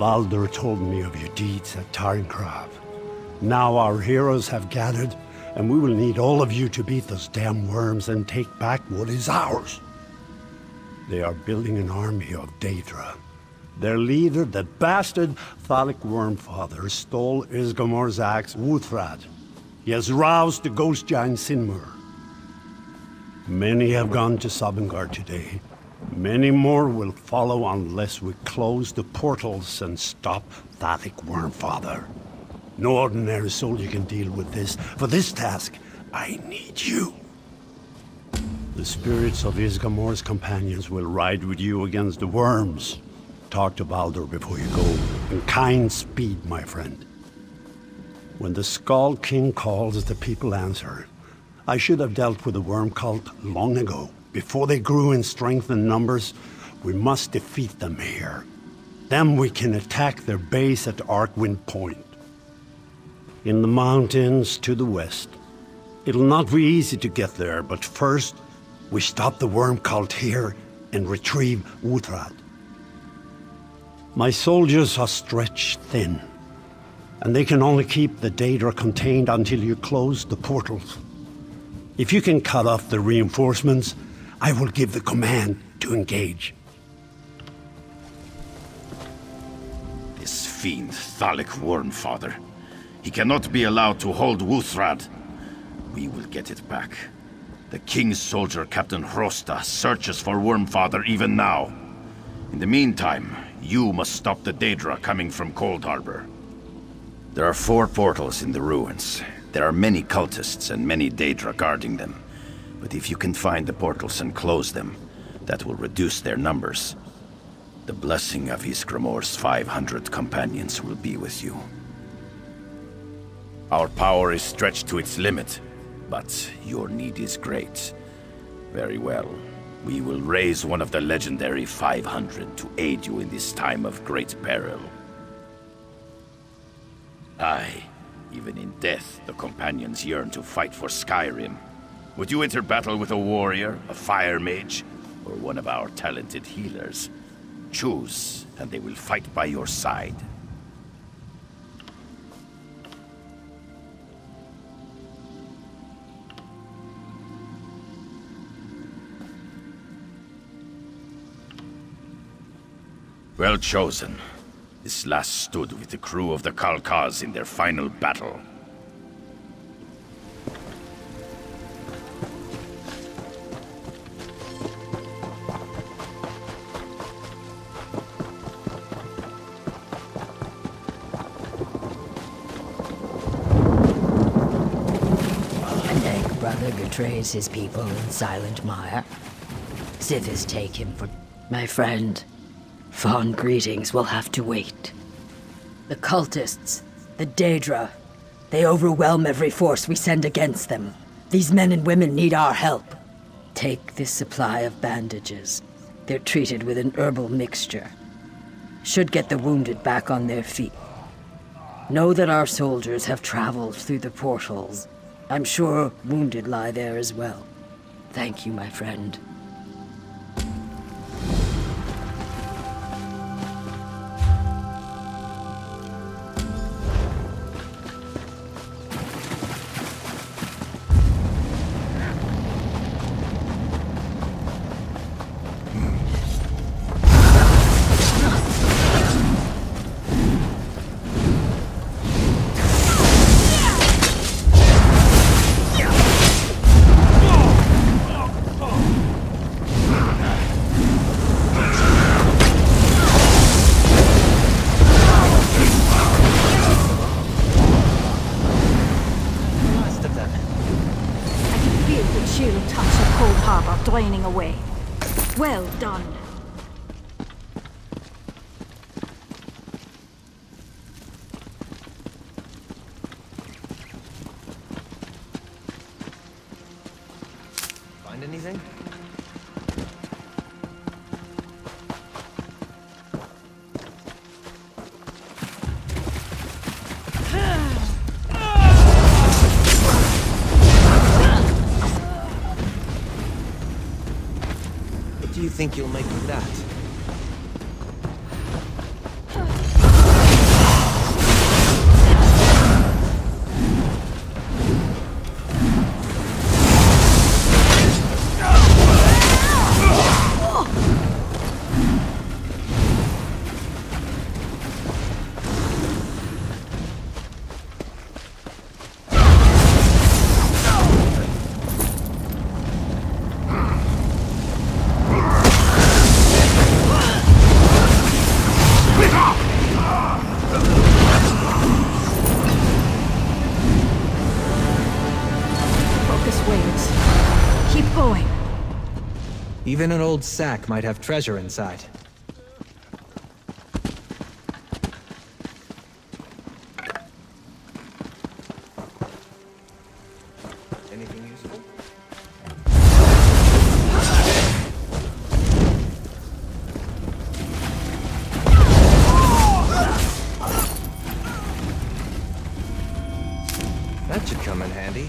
Baldur told me of your deeds at Tarnkrav. Now our heroes have gathered, and we will need all of you to beat those damn worms and take back what is ours. They are building an army of Daedra. Their leader, that bastard Thalic Wormfather, stole Isgomor's axe, Wuthrad. He has roused the ghost giant Sinmur. Many have gone to Sovngarde today. Many more will follow unless we close the portals and stop Thalic Wormfather. No ordinary soldier can deal with this. For this task, I need you. The spirits of Isgomor's companions will ride with you against the worms. Talk to Baldur before you go, in kind speed, my friend. When the Skull King calls, the people answer. I should have dealt with the worm cult long ago. Before they grew in strength and numbers, we must defeat them here. Then we can attack their base at Arkwind Point. In the mountains to the west. It'll not be easy to get there, but first, we stop the worm cult here and retrieve Wuthrad. My soldiers are stretched thin, and they can only keep the Daedra contained until you close the portals. If you can cut off the reinforcements, I will give the command to engage. This fiend, Thalic Wormfather. He cannot be allowed to hold Wuthrad. We will get it back. The King's soldier, Captain Hrosta, searches for Wormfather even now. In the meantime, you must stop the Daedra coming from Cold Harbor. There are 4 portals in the ruins. There are many cultists and many Daedra guarding them. But if you can find the portals and close them, that will reduce their numbers. The blessing of Isgomor's 500 companions will be with you. Our power is stretched to its limit, but your need is great. Very well. We will raise one of the legendary 500 to aid you in this time of great peril. Aye, even in death, the companions yearn to fight for Skyrim. Would you enter battle with a warrior, a fire mage, or one of our talented healers? Choose, and they will fight by your side. Well chosen. This last stood with the crew of the Kalkaz in their final battle. Brother betrays his people in Silent Mire. Sithis take him for my friend. Fond greetings will have to wait. The cultists, the Daedra, they overwhelm every force we send against them. These men and women need our help. Take this supply of bandages. They're treated with an herbal mixture. Should get the wounded back on their feet. Know that our soldiers have traveled through the portals. I'm sure wounded lie there as well. Thank you, my friend. Draining away. Well done. Find anything? Do you think you'll make with that? Even an old sack might have treasure inside. Anything useful? That should come in handy.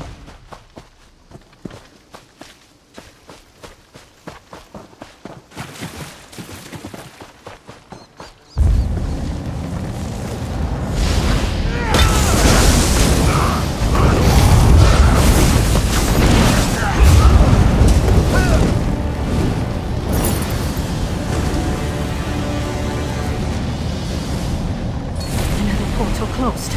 Portal closed.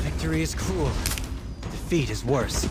Victory is cruel. Defeat is worse.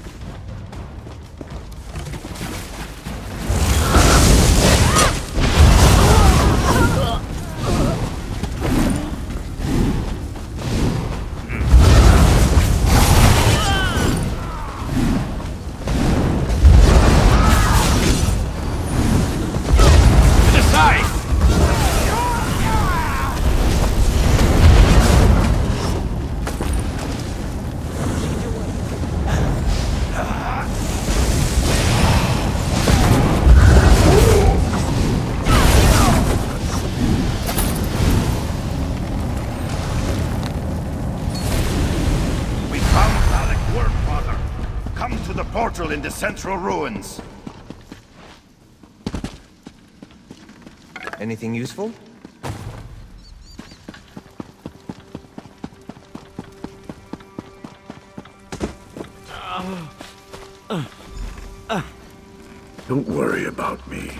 The portal in the central ruins. Anything useful? Don't worry about me.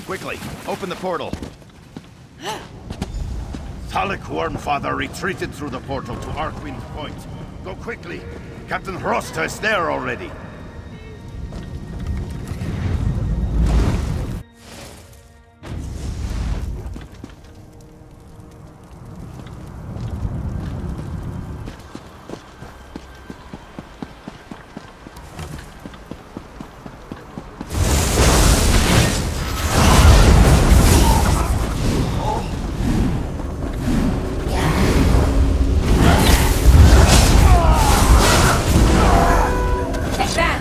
Quickly, open the portal. Thalik Wormfather retreated through the portal to Arkwind's Point. Go quickly. Captain Hrosta is there already. Take that!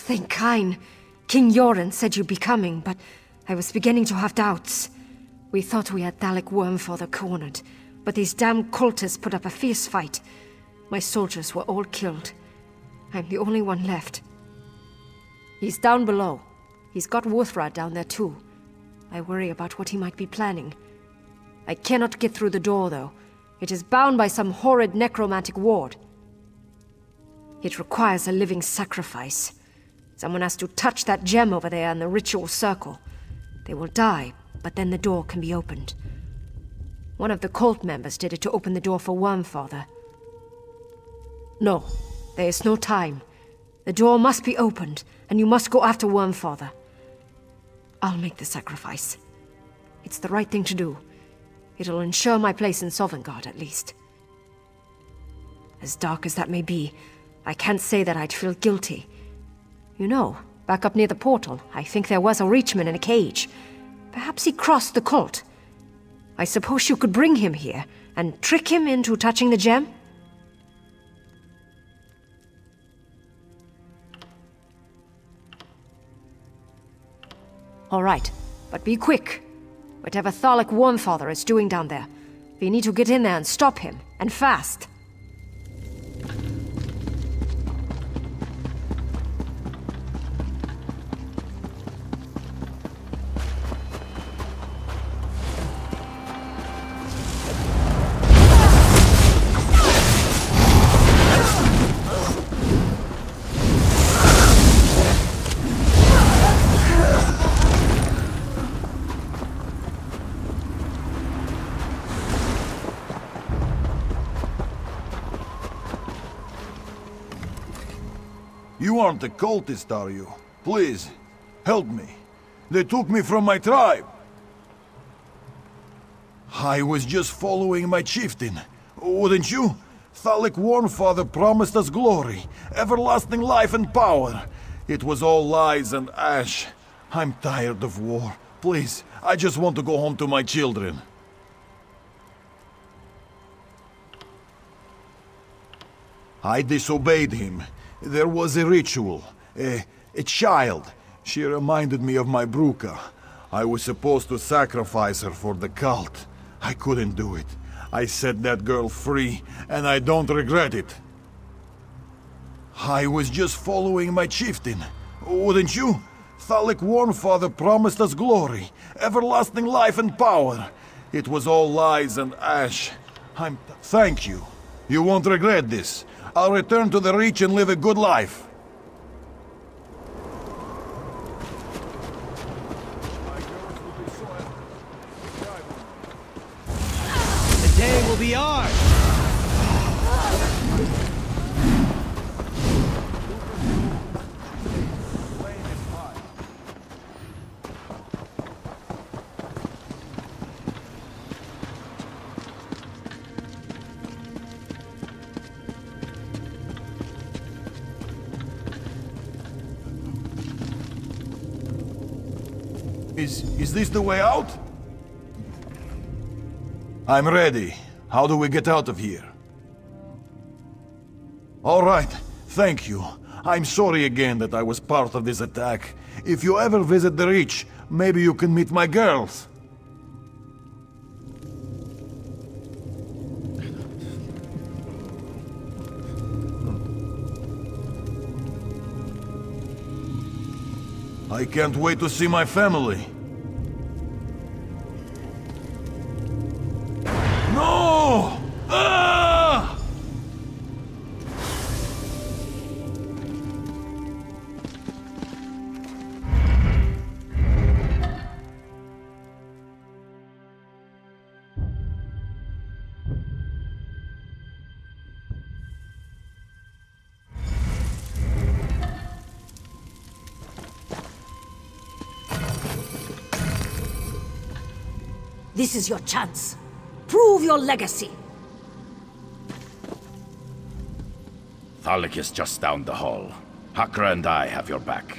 Thank Kain. King Yoren said you'd be coming, but I was beginning to have doubts. We thought we had Dalek Wormfather cornered, but these damn cultists put up a fierce fight. My soldiers were all killed. I'm the only one left. He's down below. He's got Wuthrad down there too. I worry about what he might be planning. I cannot get through the door, though. It is bound by some horrid necromantic ward. It requires a living sacrifice. Someone has to touch that gem over there in the ritual circle. They will die, but then the door can be opened. One of the cult members did it to open the door for Wormfather. No, there is no time. The door must be opened, and you must go after Wormfather. I'll make the sacrifice. It's the right thing to do. It'll ensure my place in Sovngarde, at least. As dark as that may be, I can't say that I'd feel guilty. You know, back up near the portal, I think there was a Reachman in a cage. Perhaps he crossed the cult. I suppose you could bring him here and trick him into touching the gem? All right, but be quick. Whatever Thalek Wormfather is doing down there, we need to get in there and stop him, and fast. You aren't a cultist, are you? Please, help me. They took me from my tribe. I was just following my chieftain. Wouldn't you? Thalek Wormfather promised us glory, everlasting life and power. It was all lies and ash. I'm tired of war. Please, I just want to go home to my children. I disobeyed him. There was a ritual. A child. She reminded me of my Bruka. I was supposed to sacrifice her for the cult. I couldn't do it. I set that girl free, and I don't regret it. I was just following my chieftain. Wouldn't you? Thalek Wormfather promised us glory, everlasting life and power. It was all lies and ash. Thank you. You won't regret this. I'll return to the Reach and live a good life. The day will be ours! Is this the way out? I'm ready. How do we get out of here? All right, thank you. I'm sorry again that I was part of this attack. If you ever visit the Reach, maybe you can meet my girls. I can't wait to see my family. No! Ah! This is your chance. Prove your legacy. Thalek is just down the hall. Hakra and I have your back.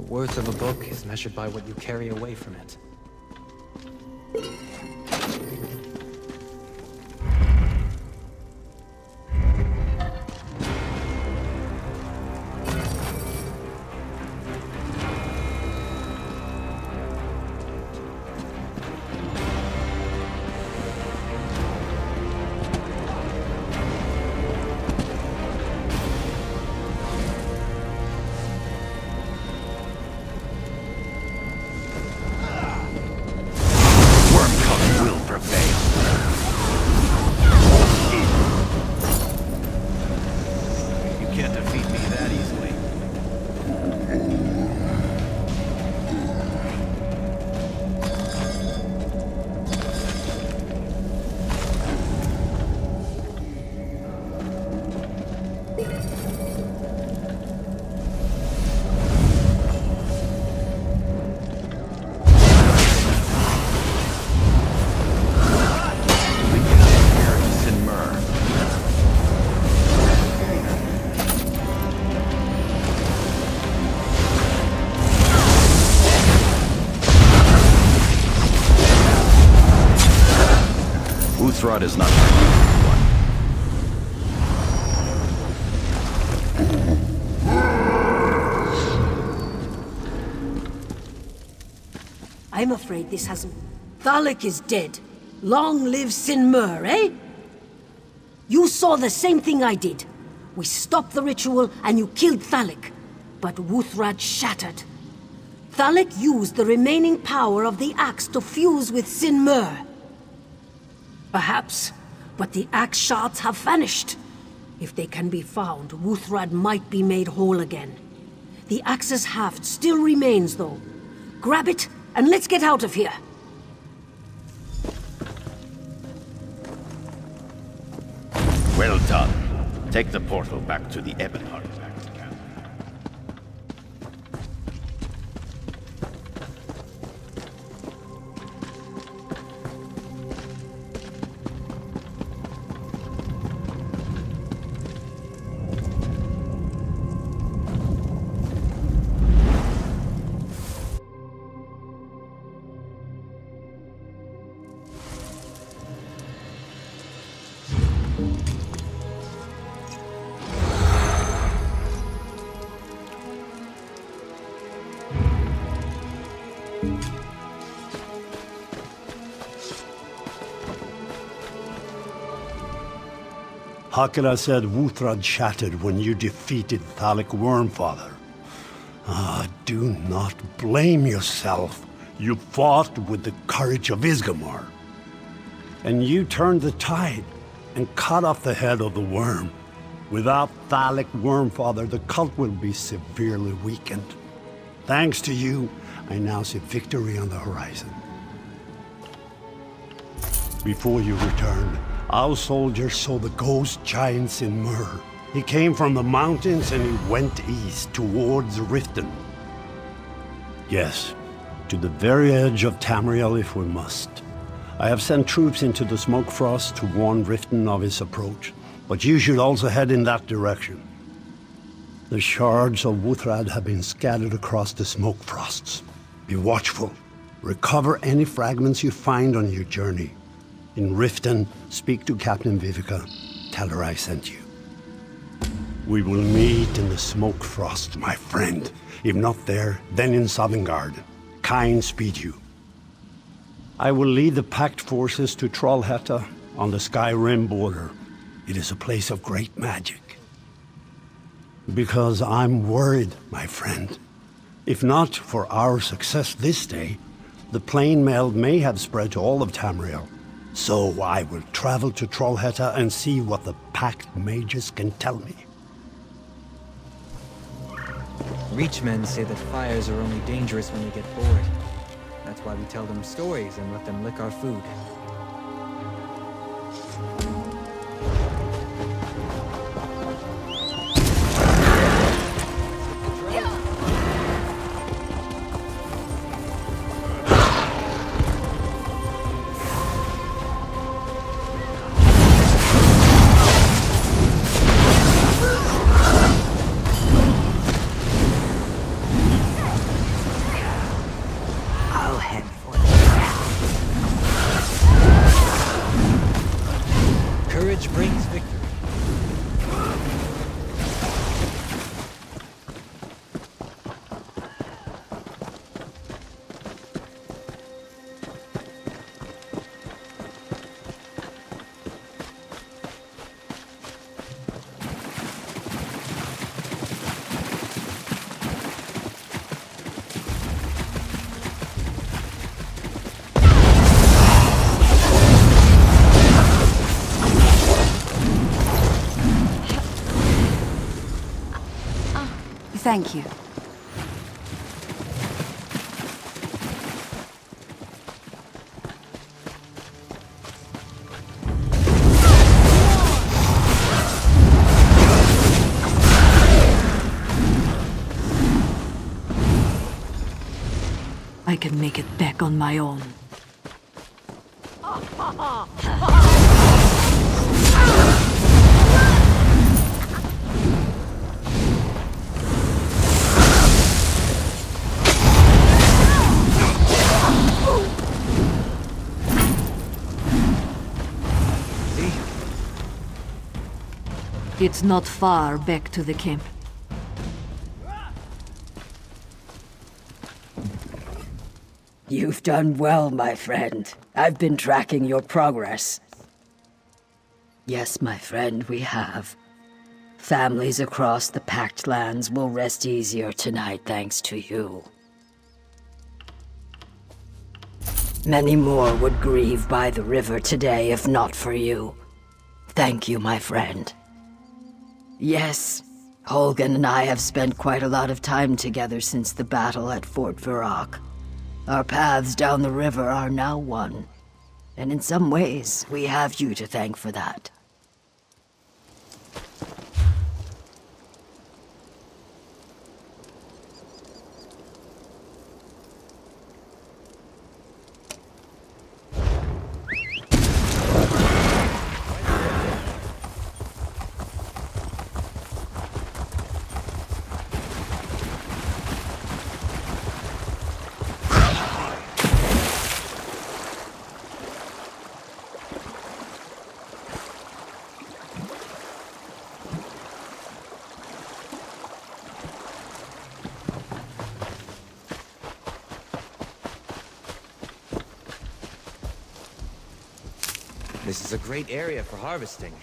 worth of a book is measured by what you carry away from it. Thrud is not my one. I'm afraid this hasn't... Thalik is dead. Long live Sinmur, eh? You saw the same thing I did. We stopped the ritual and you killed Thalik. But Wuthrad shattered. Thalik used the remaining power of the axe to fuse with Sinmur. Perhaps, but the axe shards have vanished. If they can be found, Wuthrad might be made whole again. The axe's haft still remains, though. Grab it, and let's get out of here. Well done. Take the portal back to the Ebonheart. Hakra said Wuthrad shattered when you defeated Thalik Wormfather. Do not blame yourself. You fought with the courage of Isgamar. And you turned the tide and cut off the head of the worm. Without Thalik Wormfather, the cult will be severely weakened. Thanks to you, I now see victory on the horizon. Before you returned, our soldiers saw the ghost giant Sinmur. He came from the mountains and he went east towards Riften. Yes, to the very edge of Tamriel if we must. I have sent troops into the Smoke Frost to warn Riften of his approach, but you should also head in that direction. The shards of Wuthrad have been scattered across the Smoke Frosts. Be watchful. Recover any fragments you find on your journey. In Riften, speak to Captain Vivica. Tell her I sent you. We will meet in the Smoke Frost, my friend. If not there, then in Sovngarde. Kind speed you. I will lead the packed forces to Trollhätta on the Skyrim border. It is a place of great magic. Because I'm worried, my friend. If not for our success this day, the plain mail may have spread to all of Tamriel. So I will travel to Trollhätta and see what the packed mages can tell me. Reachmen say that fires are only dangerous when they get bored. That's why we tell them stories and let them lick our food. Courage brings victory. Thank you. I can make it back on my own. It's not far back to the camp. You've done well, my friend. I've been tracking your progress. Yes, my friend, we have. Families across the Pact Lands will rest easier tonight thanks to you. Many more would grieve by the river today if not for you. Thank you, my friend. Yes, Holgan and I have spent quite a lot of time together since the battle at Fort Varrock. Our paths down the river are now one, and in some ways, we have you to thank for that. This is a great area for harvesting.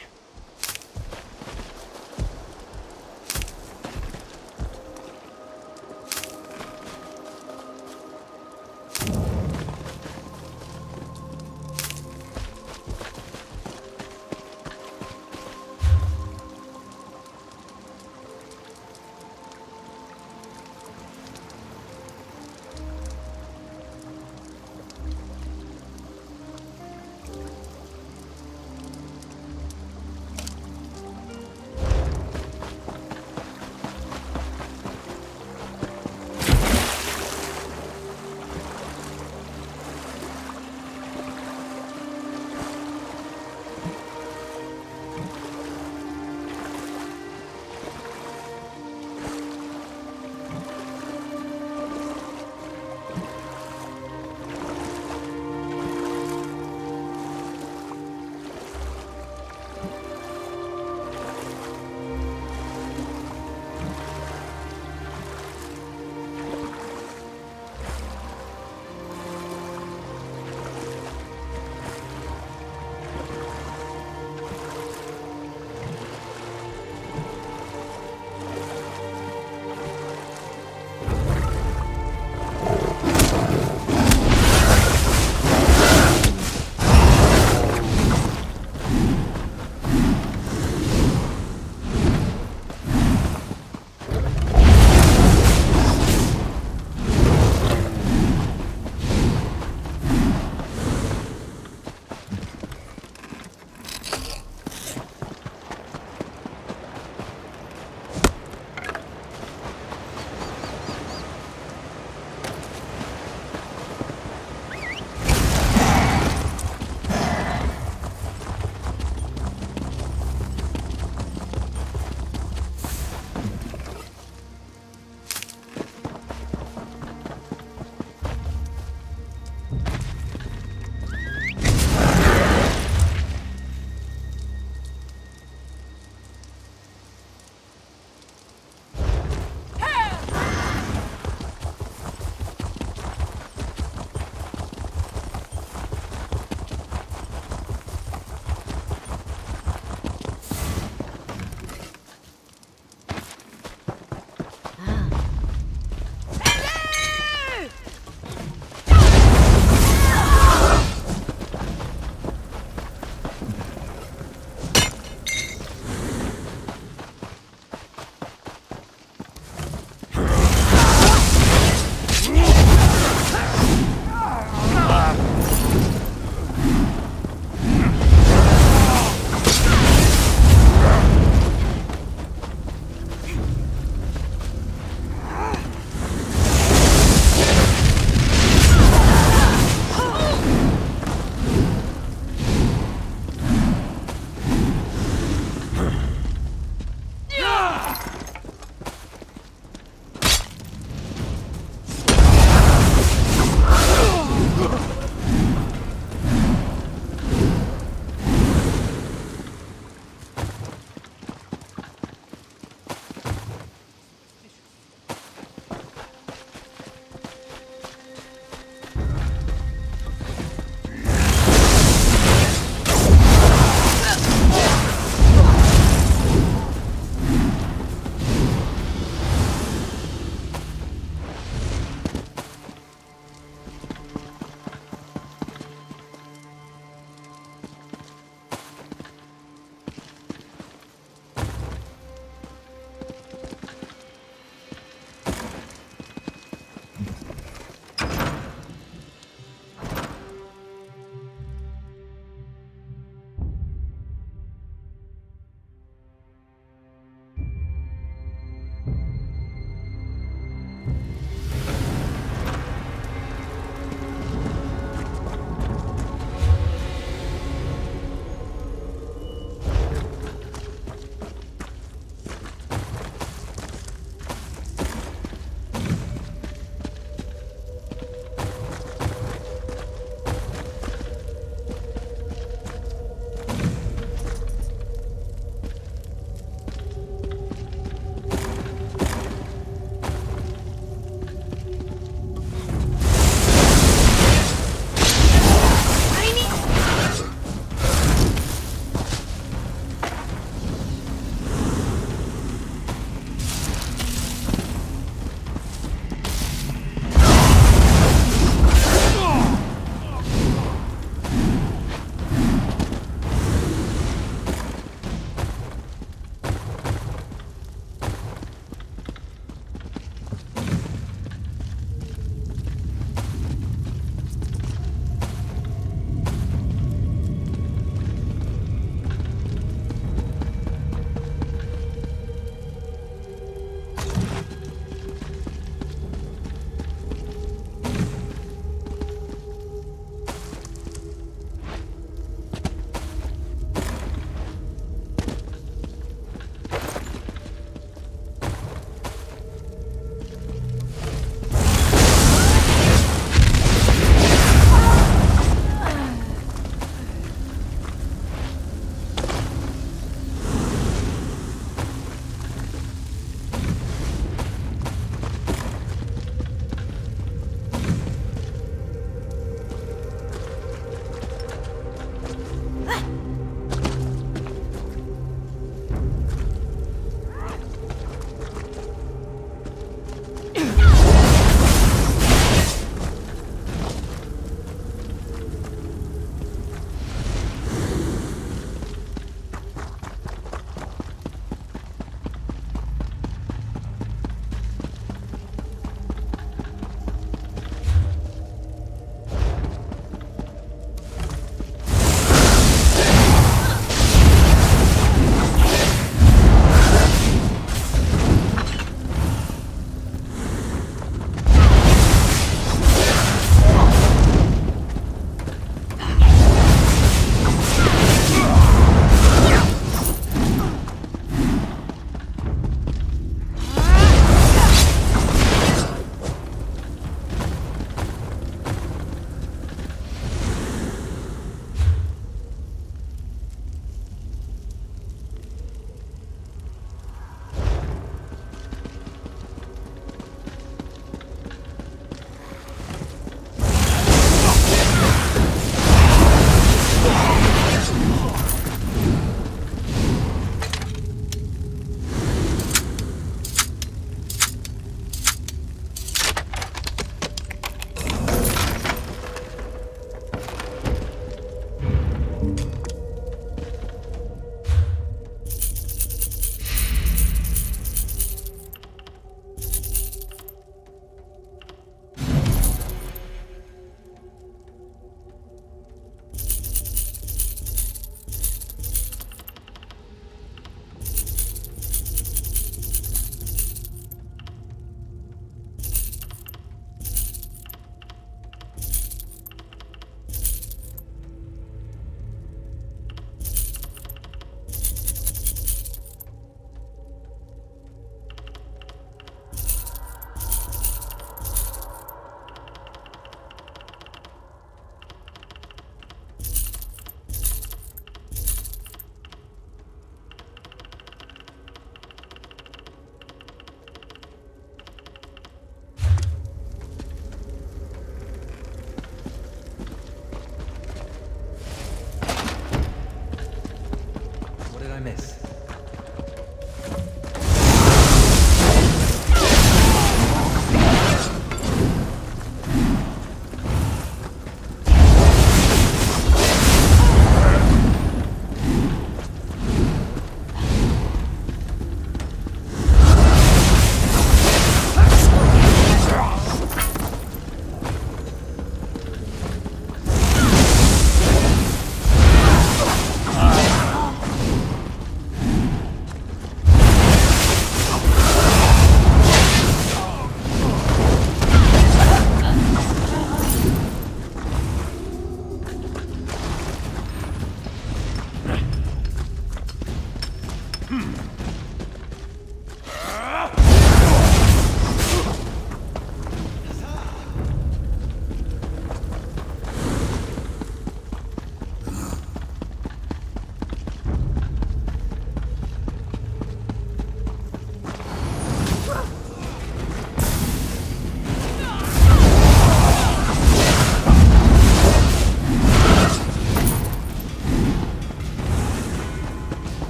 did I miss?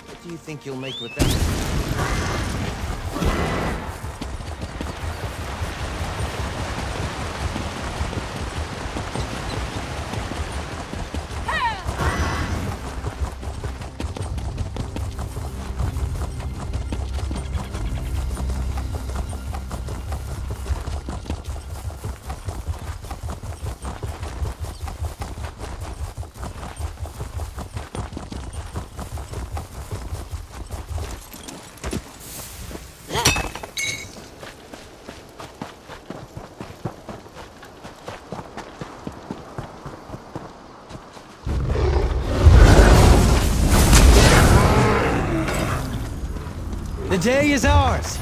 What do you think you'll make with that? The day is ours!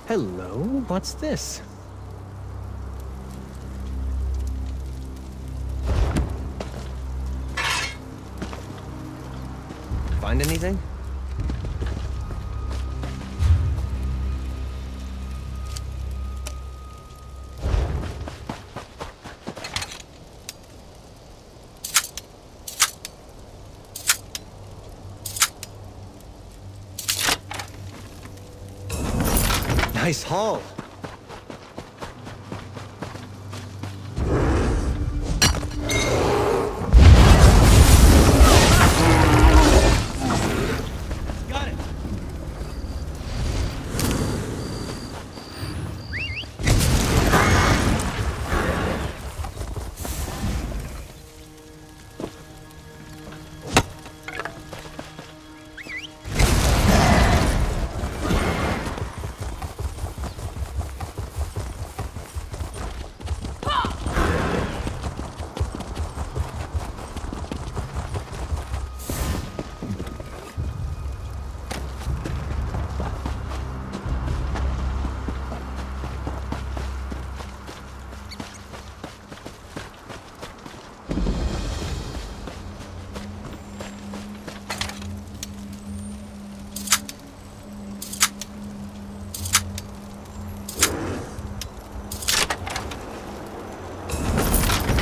Hello, what's this? Find anything? Nice haul. Got it.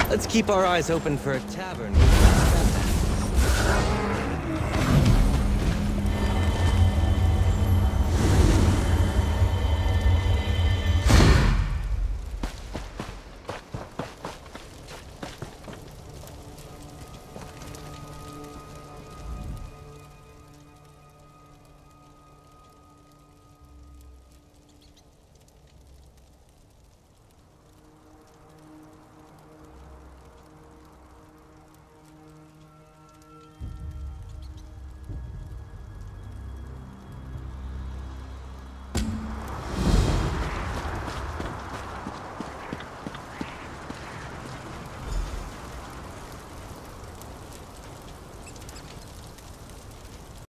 Let's keep our eyes open for a tavern.